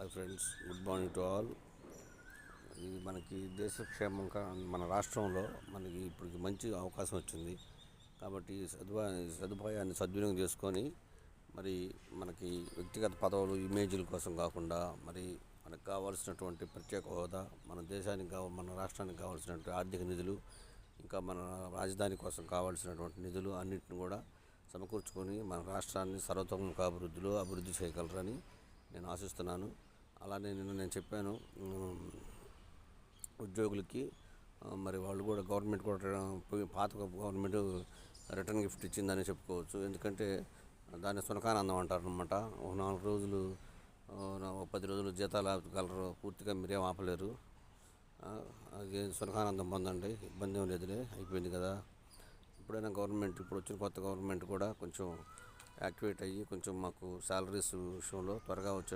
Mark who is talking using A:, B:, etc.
A: Hi friends, good morning to all. ఇది మనకి దేశ క్షేమం మన రాష్ట్రంలో మనకి ఇప్పుడు మంచి అవకాశం వచ్చింది. కాబట్టి సదుపాయాన్ని సద్వినియోగం చేసుకొని మరి మనకి వ్యక్తిగత పదవులు ఇమేజ్ల కోసం కాకుండా మరి మనకు కావాల్సినటువంటి ప్రత్యేక హోదా, మన దేశానికి మన రాష్ట్రానికి కావాల్సినటువంటి ఆర్థిక నిధులు, ఇంకా మన రాజధాని కోసం కావాల్సినటువంటి నిధులు అన్నింటిని కూడా సమకూర్చుకొని మన రాష్ట్రాన్ని సర్వతోముఖ అభివృద్ధి చేయగలరని నేను ఆశిస్తున్నాను. అలానే నేను చెప్పాను ఉద్యోగులకి, మరి వాళ్ళు కూడా గవర్నమెంట్ కూడా పాత గవర్నమెంట్ రిటర్న్ గిఫ్ట్ ఇచ్చిందని చెప్పుకోవచ్చు. ఎందుకంటే దాన్ని సునకానందం అంటారు అనమాట. ఒక 4 రోజులు 10 రోజులు జీతాలు ఆపగలరు, పూర్తిగా మీరేం ఆపలేరు. అది సునకానందం పొందండి, ఇబ్బంది ఏం లేదులే, అయిపోయింది కదా. ఇప్పుడైనా గవర్నమెంట్, ఇప్పుడు వచ్చిన కొత్త గవర్నమెంట్ కూడా కొంచెం యాక్టివేట్ అయ్యి కొంచెం మాకు శాలరీస్ విషయంలో త్వరగా వచ్చే